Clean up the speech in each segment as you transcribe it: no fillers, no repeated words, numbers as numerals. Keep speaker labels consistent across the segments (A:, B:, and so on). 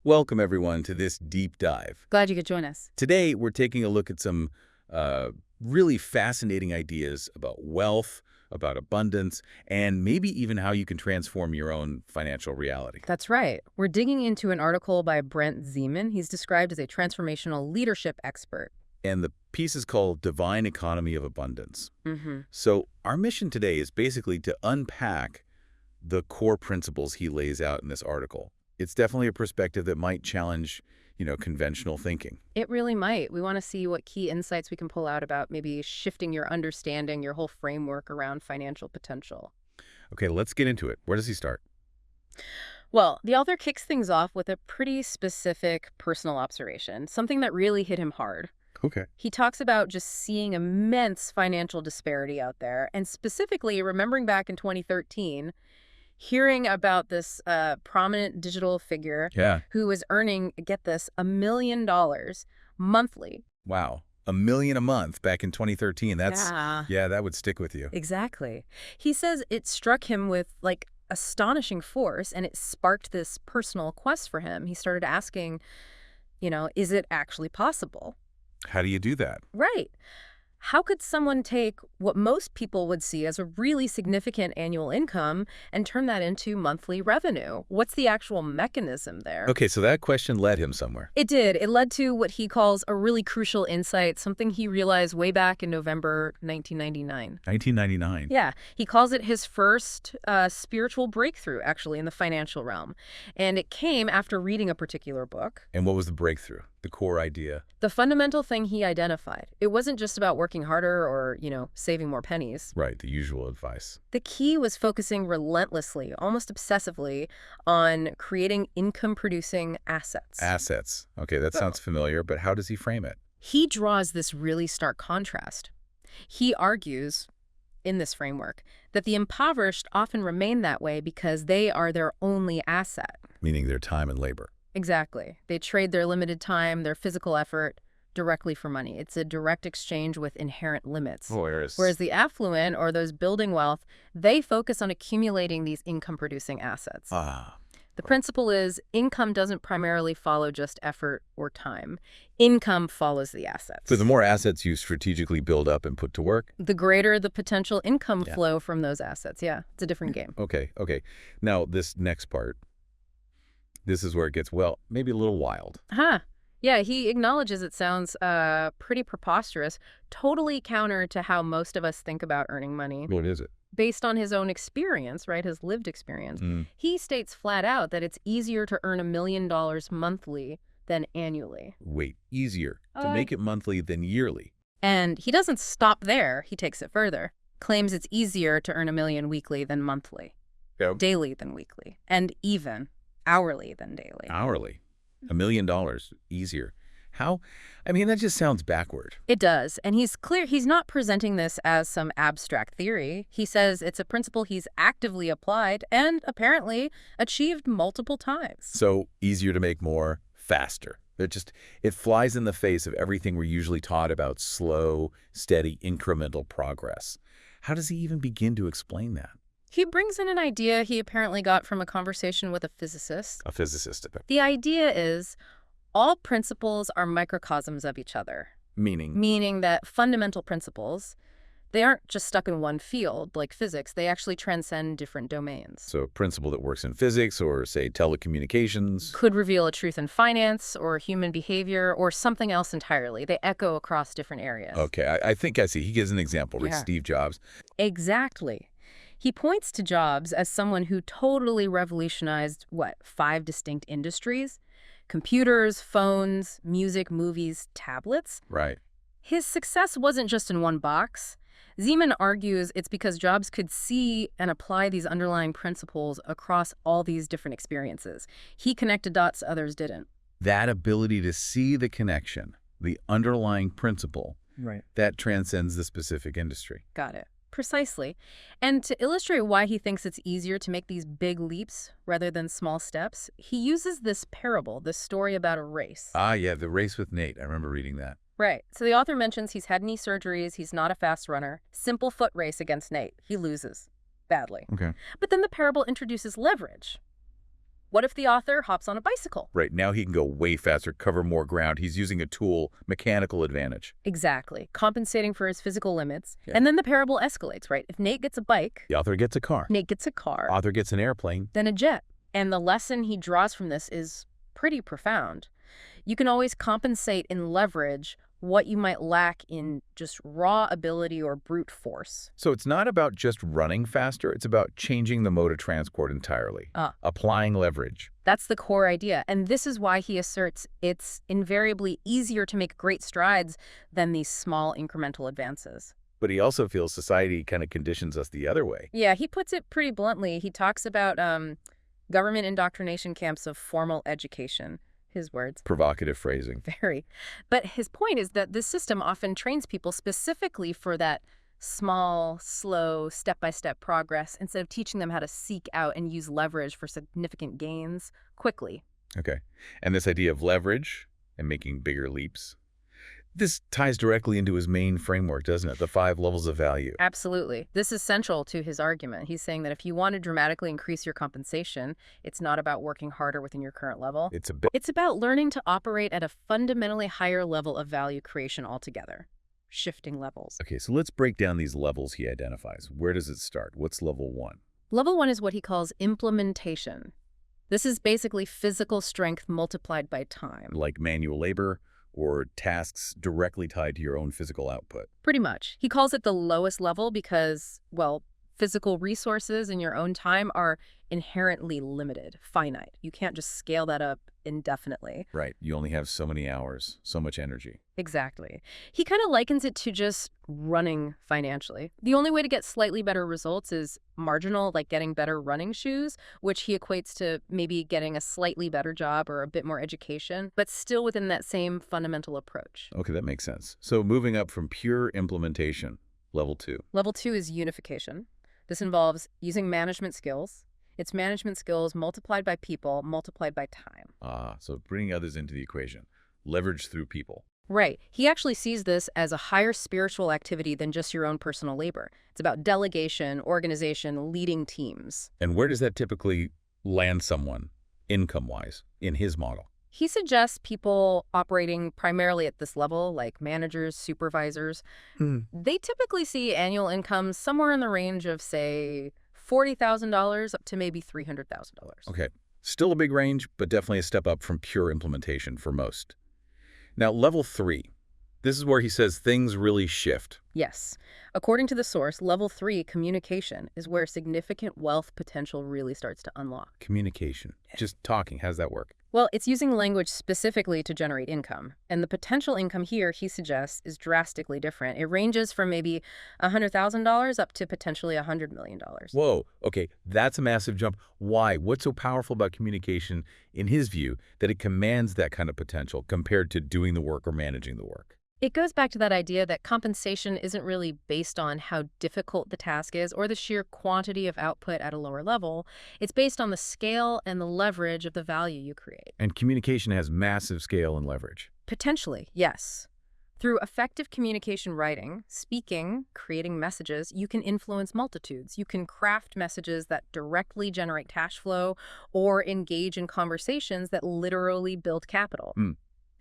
A: Welcome, everyone, to this deep dive.
B: Glad you could join us.
A: Today, we're taking a look at some really fascinating ideas about wealth, about abundance, and maybe even how you can transform your own financial reality.
B: That's right. We're digging into an article by Brent Zeman. He's described as a transformational leadership expert.
A: And the piece is called Divine Economy of Abundance.
B: Mm-hmm.
A: So our mission today is basically to unpack the core principles he lays out in this article. It's definitely a perspective that might challenge, conventional thinking.
B: It really might. We want to see what key insights we can pull out about maybe shifting your understanding, your whole framework around financial potential.
A: Okay, let's get into it. Where does he start?
B: Well, the author kicks things off with a pretty specific personal observation, something that really hit him hard.
A: Okay.
B: He talks about just seeing immense financial disparity out there, and specifically remembering back in 2013, hearing about this prominent digital figure who was earning, get this, $1 million monthly.
A: Wow. $1 million a month back in 2013.
B: Yeah,
A: that would stick with you.
B: Exactly. He says it struck him with astonishing force, and it sparked this personal quest for him. He started asking, is it actually possible?
A: How do you do that?
B: Right. How could someone take what most people would see as a really significant annual income and turn that into monthly revenue? What's the actual mechanism there?
A: Okay, so that question led him somewhere.
B: It did. It led to what he calls a really crucial insight, something he realized way back in November 1999.
A: 1999?
B: Yeah. He calls it his first spiritual breakthrough, actually, in the financial realm. And it came after reading a particular book.
A: And what was the breakthrough? The core idea?
B: The fundamental thing he identified. It wasn't just about working harder or, saving more pennies.
A: Right, the usual advice.
B: The key was focusing relentlessly, almost obsessively, on creating income-producing assets.
A: Assets. Okay, that sounds familiar, but how does he frame it?
B: He draws this really stark contrast. He argues, in this framework, that the impoverished often remain that way because they are their only asset.
A: Meaning their time and labor.
B: Exactly. They trade their limited time, their physical effort, directly for money. It's a direct exchange with inherent limits. Whereas the affluent, or those building wealth, they focus on accumulating these income-producing assets. The principle is income doesn't primarily follow just effort or time. Income follows the assets.
A: So the more assets you strategically build up and put to work,
B: the greater the potential income flow from those assets. Yeah, it's a different game.
A: Okay. Now, this next part, this is where it gets, maybe a little wild.
B: Yeah, he acknowledges it sounds pretty preposterous, totally counter to how most of us think about earning money.
A: What is it?
B: Based on his own experience, right, his lived experience, he states flat out that it's easier to earn $1 million monthly than annually.
A: Wait, easier to make it monthly than yearly?
B: And he doesn't stop there. He takes it further. Claims it's easier to earn $1 million weekly than monthly, daily than weekly, and even hourly than daily.
A: Hourly. $1 million easier. How? I mean, that just sounds backward.
B: It does. And he's clear he's not presenting this as some abstract theory. He says it's a principle he's actively applied and apparently achieved multiple times.
A: So easier to make more, faster. It flies in the face of everything we're usually taught about slow, steady, incremental progress. How does he even begin to explain that?
B: He brings in an idea he apparently got from a conversation with a physicist.
A: A physicist.
B: The idea is all principles are microcosms of each other.
A: Meaning?
B: Meaning that fundamental principles, they aren't just stuck in one field like physics. They actually transcend different domains.
A: So a principle that works in physics or, say, telecommunications
B: could reveal a truth in finance or human behavior or something else entirely. They echo across different areas.
A: Okay, I think I see. He gives an example, right? Steve Jobs.
B: Exactly. He points to Jobs as someone who totally revolutionized, 5 distinct industries? Computers, phones, music, movies, tablets?
A: Right.
B: His success wasn't just in one box. Zeman argues it's because Jobs could see and apply these underlying principles across all these different experiences. He connected dots others didn't.
A: That ability to see the connection, the underlying principle, that transcends the specific industry.
B: Got it. Precisely. And to illustrate why he thinks it's easier to make these big leaps rather than small steps, he uses this parable, this story about a race.
A: The race with Nate. I remember reading that.
B: Right. So the author mentions he's had knee surgeries, he's not a fast runner. Simple foot race against Nate. He loses. Badly.
A: Okay.
B: But then the parable introduces leverage. What if the author hops on a bicycle?
A: Right, now he can go way faster, cover more ground. He's using a tool, mechanical advantage.
B: Exactly, compensating for his physical limits. Yeah. And then the parable escalates, right? If Nate gets a bike,
A: the author gets a car.
B: Nate gets a car.
A: Author gets an airplane.
B: Then a jet. And the lesson he draws from this is pretty profound. You can always compensate in leverage what you might lack in just raw ability or brute force.
A: So it's not about just running faster, it's about changing the mode of transport entirely, applying leverage.
B: That's the core idea, and this is why he asserts it's invariably easier to make great strides than these small incremental advances.
A: But he also feels society kind of conditions us the other way.
B: Yeah, he puts it pretty bluntly. He talks about government indoctrination camps of formal education. His words.
A: Provocative phrasing.
B: Very. But his point is that this system often trains people specifically for that small, slow, step-by-step progress instead of teaching them how to seek out and use leverage for significant gains quickly.
A: Okay. And this idea of leverage and making bigger leaps, this ties directly into his main framework, doesn't it? The 5 levels of value.
B: Absolutely. This is central to his argument. He's saying that if you want to dramatically increase your compensation, it's not about working harder within your current level. It's about learning to operate at a fundamentally higher level of value creation altogether. Shifting levels.
A: Okay, so let's break down these levels he identifies. Where does it start? What's level 1?
B: Level 1 is what he calls implementation. This is basically physical strength multiplied by time.
A: Like manual labor, or tasks directly tied to your own physical output.
B: Pretty much. He calls it the lowest level because, well, physical resources in your own time are inherently limited, finite. You can't just scale that up indefinitely.
A: Right. You only have so many hours, so much energy.
B: Exactly. He kind of likens it to just running financially. The only way to get slightly better results is marginal, like getting better running shoes, which he equates to maybe getting a slightly better job or a bit more education, but still within that same fundamental approach.
A: Okay, that makes sense. So moving up from pure implementation, level 2.
B: Level 2 is unification. This involves using management skills. It's management skills multiplied by people, multiplied by time.
A: So bringing others into the equation. Leverage through people.
B: Right. He actually sees this as a higher spiritual activity than just your own personal labor. It's about delegation, organization, leading teams.
A: And where does that typically land someone, income-wise, in his model?
B: He suggests people operating primarily at this level, like managers, supervisors, they typically see annual incomes somewhere in the range of, say, $40,000 up to maybe $300,000.
A: Okay. Still a big range, but definitely a step up from pure implementation for most. Now, level 3. This is where he says things really shift.
B: Yes. According to the source, level 3, communication, is where significant wealth potential really starts to unlock.
A: Communication. Just talking. How does that work?
B: Well, it's using language specifically to generate income. And the potential income here, he suggests, is drastically different. It ranges from maybe $100,000 up to potentially $100 million.
A: Whoa. Okay. That's a massive jump. Why? What's so powerful about communication, in his view, that it commands that kind of potential compared to doing the work or managing the work?
B: It goes back to that idea that compensation isn't really based on how difficult the task is or the sheer quantity of output at a lower level. It's based on the scale and the leverage of the value you create.
A: And communication has massive scale and leverage.
B: Potentially, yes. Through effective communication writing, speaking, creating messages, you can influence multitudes. You can craft messages that directly generate cash flow or engage in conversations that literally build capital.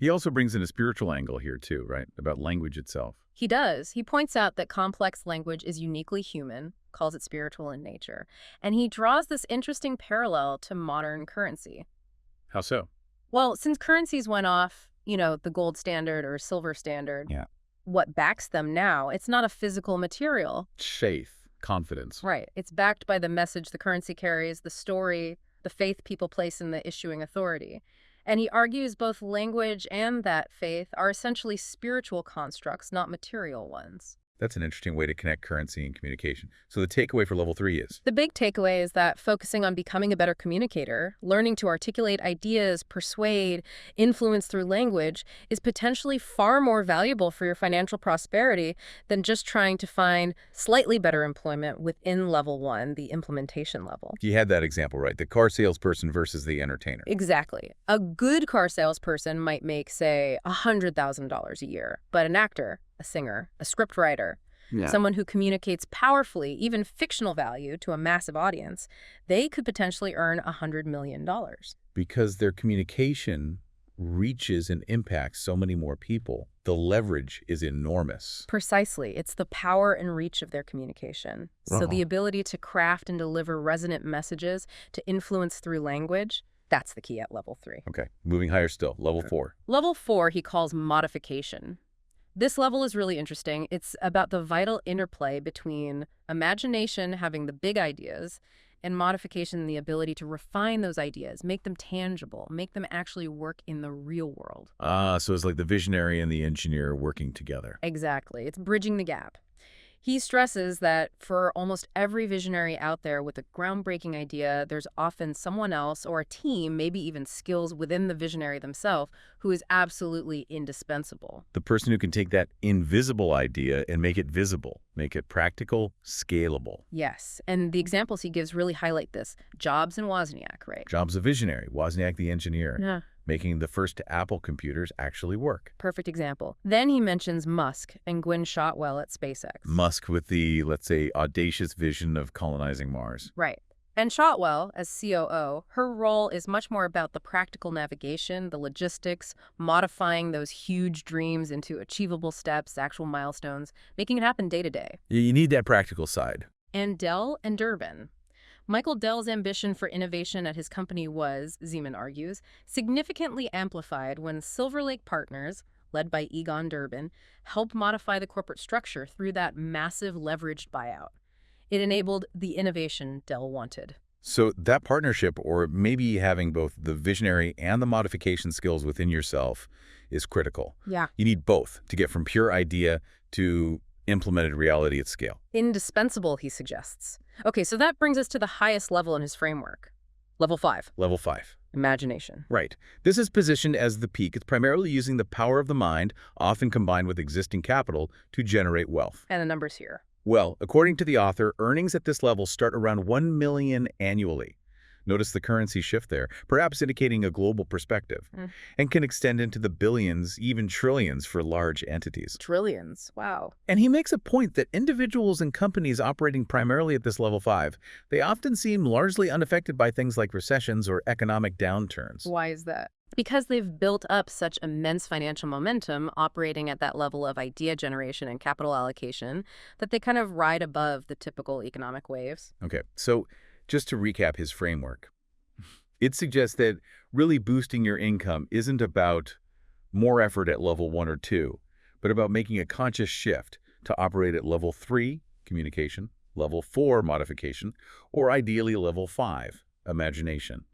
A: He also brings in a spiritual angle here too, right? About language itself.
B: He does. He points out that complex language is uniquely human, calls it spiritual in nature, and he draws this interesting parallel to modern currency.
A: How so?
B: Well, since currencies went off, the gold standard or silver standard, what backs them now, it's not a physical material.
A: Faith, confidence.
B: Right. It's backed by the message the currency carries, the story, the faith people place in the issuing authority. And he argues both language and that faith are essentially spiritual constructs, not material ones.
A: That's an interesting way to connect currency and communication. So the takeaway for level 3 is?
B: The big takeaway is that focusing on becoming a better communicator, learning to articulate ideas, persuade, influence through language, is potentially far more valuable for your financial prosperity than just trying to find slightly better employment within level 1, the implementation level.
A: You had that example, right? The car salesperson versus the entertainer.
B: Exactly. A good car salesperson might make, say, $100,000 a year, but an actor, a singer, a scriptwriter, someone who communicates powerfully, even fictional value, to a massive audience, they could potentially earn $100 million.
A: Because their communication reaches and impacts so many more people. The leverage is enormous.
B: Precisely. It's the power and reach of their communication. So the ability to craft and deliver resonant messages, to influence through language, that's the key at level 3.
A: Okay, moving higher still, level 4.
B: Level 4 he calls modification. This level is really interesting. It's about the vital interplay between imagination, having the big ideas, and modification, the ability to refine those ideas, make them tangible, make them actually work in the real world.
A: So it's like the visionary and the engineer working together.
B: Exactly. It's bridging the gap. He stresses that for almost every visionary out there with a groundbreaking idea, there's often someone else or a team, maybe even skills within the visionary themselves, who is absolutely indispensable.
A: The person who can take that invisible idea and make it visible, make it practical, scalable.
B: Yes, and the examples he gives really highlight this. Jobs and Wozniak, right?
A: Jobs a visionary, Wozniak the engineer.
B: Yeah.
A: Making the first Apple computers actually work.
B: Perfect example. Then he mentions Musk and Gwynne Shotwell at SpaceX.
A: Musk with the, let's say, audacious vision of colonizing Mars.
B: Right. And Shotwell, as COO, her role is much more about the practical navigation, the logistics, modifying those huge dreams into achievable steps, actual milestones, making it happen day to day.
A: You need that practical side.
B: And Dell and Durbin. Michael Dell's ambition for innovation at his company was, Zeman argues, significantly amplified when Silver Lake Partners, led by Egon Durbin, helped modify the corporate structure through that massive leveraged buyout. It enabled the innovation Dell wanted.
A: So that partnership, or maybe having both the visionary and the modification skills within yourself, is critical.
B: Yeah.
A: You need both to get from pure idea to implemented reality at scale.
B: Indispensable, he suggests. Okay, so that brings us to the highest level in his framework. Level 5.
A: Level 5.
B: Imagination.
A: Right. This is positioned as the peak. It's primarily using the power of the mind, often combined with existing capital, to generate wealth.
B: And the numbers here.
A: Well, according to the author, earnings at this level start around $1 million annually. Notice the currency shift there, perhaps indicating a global perspective, and can extend into the billions, even trillions for large entities.
B: Trillions. Wow.
A: And he makes a point that individuals and companies operating primarily at this level 5, they often seem largely unaffected by things like recessions or economic downturns.
B: Why is that? Because they've built up such immense financial momentum operating at that level of idea generation and capital allocation that they kind of ride above the typical economic waves.
A: Okay, so just to recap his framework, it suggests that really boosting your income isn't about more effort at level 1 or 2, but about making a conscious shift to operate at level 3, communication, level 4, modification, or ideally level 5, imagination,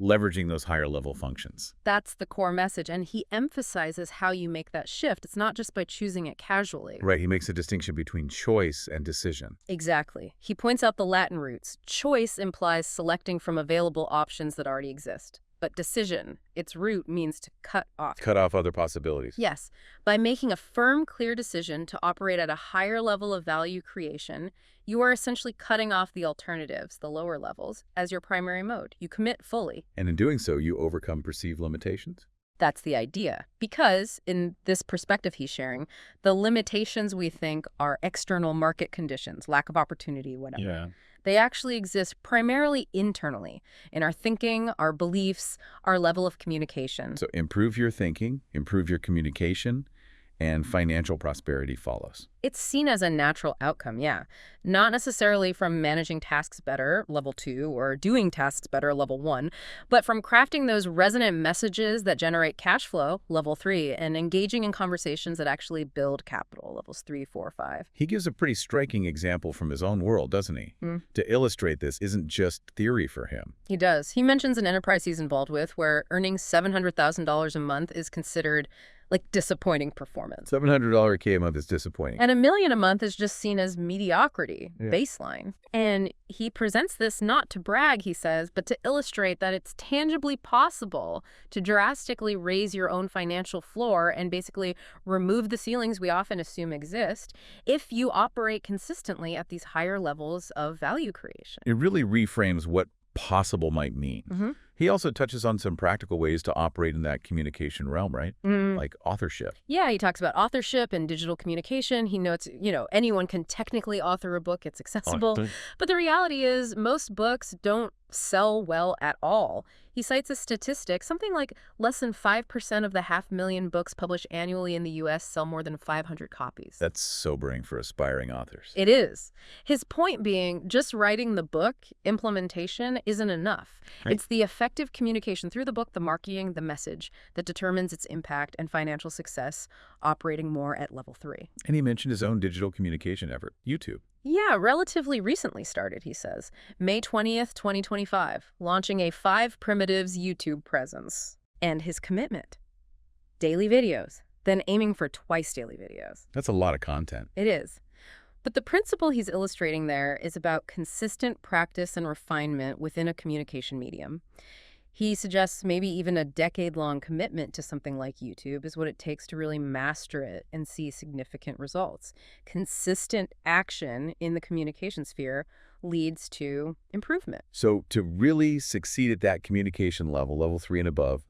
A: leveraging those higher level functions.
B: That's the core message, and he emphasizes how you make that shift. It's not just by choosing it casually.
A: Right, he makes a distinction between choice and decision.
B: Exactly. He points out the Latin roots. Choice implies selecting from available options that already exist. But decision, its root means to cut off.
A: Cut off other possibilities.
B: Yes. By making a firm, clear decision to operate at a higher level of value creation, you are essentially cutting off the alternatives, the lower levels, as your primary mode. You commit fully.
A: And in doing so, you overcome perceived limitations?
B: That's the idea. Because, in this perspective he's sharing, the limitations we think are external market conditions, lack of opportunity, whatever.
A: Yeah.
B: They actually exist primarily internally, in our thinking, our beliefs, our level of communication.
A: So improve your thinking, improve your communication, and financial prosperity follows.
B: It's seen as a natural outcome, yeah. Not necessarily from managing tasks better, level 2, or doing tasks better, level 1, but from crafting those resonant messages that generate cash flow, level 3, and engaging in conversations that actually build capital, levels 3, 4, 5.
A: He gives a pretty striking example from his own world, doesn't he? To illustrate this isn't just theory for him.
B: He does. He mentions an enterprise he's involved with where earning $700,000 a month is considered like disappointing performance.
A: $700 K a month is disappointing.
B: And $1 million a month is just seen as mediocrity, baseline. And he presents this not to brag, he says, but to illustrate that it's tangibly possible to drastically raise your own financial floor and basically remove the ceilings we often assume exist if you operate consistently at these higher levels of value creation.
A: It really reframes what possible might mean. He also touches on some practical ways to operate in that communication realm, right? Like authorship.
B: Yeah, he talks about authorship and digital communication. He notes, anyone can technically author a book. It's accessible. But the reality is most books don't sell well at all. He cites a statistic, something like less than 5% of the 500,000 books published annually in the U.S. sell more than 500 copies.
A: That's sobering for aspiring authors.
B: It is. His point being, just writing the book, implementation isn't enough. Right. It's the effective communication through the book, the marketing, the message, that determines its impact and financial success, operating more at level 3.
A: And he mentioned his own digital communication effort, YouTube.
B: Yeah, relatively recently started, he says. May 20th, 2025, launching a 5 primitives YouTube presence. And his commitment: daily videos, then aiming for twice daily videos.
A: That's a lot of content.
B: It is. But the principle he's illustrating there is about consistent practice and refinement within a communication medium. He suggests maybe even a decade-long commitment to something like YouTube is what it takes to really master it and see significant results. Consistent action in the communication sphere leads to improvement.
A: So to really succeed at that communication level, level 3 and above,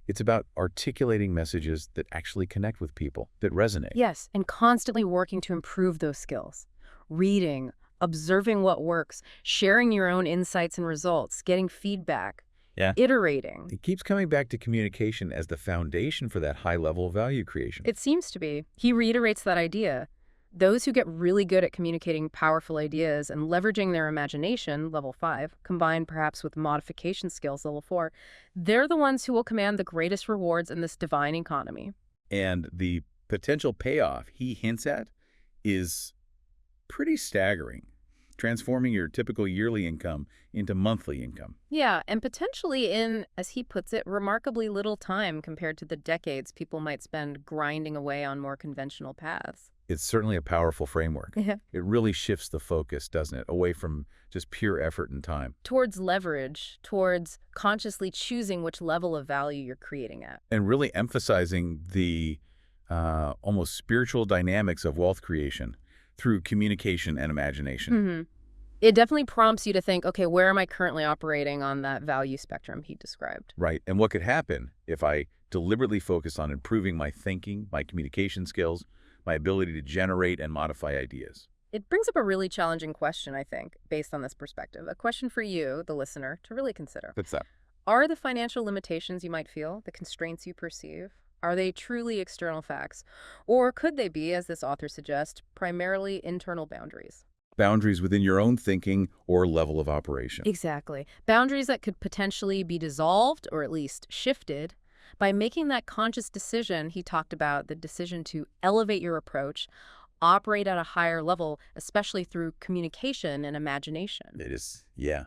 A: it's about articulating messages that actually connect with people, that resonate.
B: Yes, and constantly working to improve those skills. Reading, observing what works, sharing your own insights and results, getting feedback.
A: Yeah.
B: Iterating.
A: It keeps coming back to communication as the foundation for that high level of value creation.
B: It seems to be. He reiterates that idea. Those who get really good at communicating powerful ideas and leveraging their imagination, level 5, combined perhaps with modification skills, level 4, they're the ones who will command the greatest rewards in this divine economy.
A: And the potential payoff he hints at is pretty staggering. Transforming your typical yearly income into monthly income.
B: Yeah, and potentially in, as he puts it, remarkably little time compared to the decades people might spend grinding away on more conventional paths.
A: It's certainly a powerful framework.
B: Yeah.
A: It really shifts the focus, doesn't it, away from just pure effort and time.
B: Towards leverage, towards consciously choosing which level of value you're creating at.
A: And really emphasizing the almost spiritual dynamics of wealth creation through communication and imagination.
B: It definitely prompts you to think, okay, where am I currently operating on that value spectrum he described?
A: Right. And what could happen if I deliberately focus on improving my thinking, my communication skills, my ability to generate and modify ideas?
B: It brings up a really challenging question, I think, based on this perspective. A question for you, the listener, to really consider.
A: What's that?
B: Are the financial limitations you might feel, the constraints you perceive, are they truly external facts? Or could they be, as this author suggests, primarily internal boundaries?
A: Boundaries within your own thinking or level of operation.
B: Exactly. Boundaries that could potentially be dissolved or at least shifted by making that conscious decision he talked about, the decision to elevate your approach, operate at a higher level, especially through communication and imagination.
A: It is, yeah.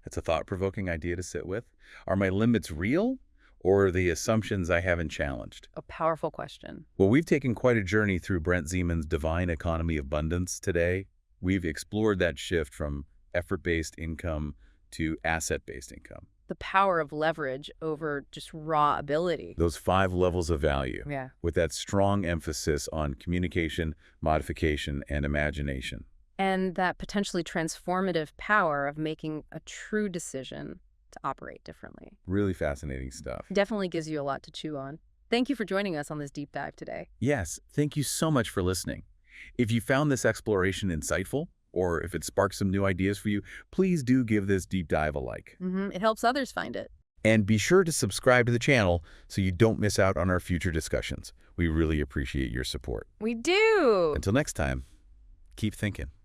A: That's a thought-provoking idea to sit with. Are my limits real? Or the assumptions I haven't challenged?
B: A powerful question.
A: Well, we've taken quite a journey through Brent Zeman's Divine Economy of Abundance today. We've explored that shift from effort-based income to asset-based income.
B: The power of leverage over just raw ability.
A: Those 5 levels of value.
B: Yeah.
A: With that strong emphasis on communication, modification, and imagination.
B: And that potentially transformative power of making a true decision to operate differently.
A: Really fascinating stuff.
B: Definitely gives you a lot to chew on. Thank you for joining us on this deep dive today.
A: Yes, thank you so much for listening. If you found this exploration insightful, or if it sparked some new ideas for you, please do give this deep dive a like.
B: It helps others find it.
A: And be sure to subscribe to the channel so you don't miss out on our future discussions. We really appreciate your support.
B: We do!
A: Until next time, keep thinking.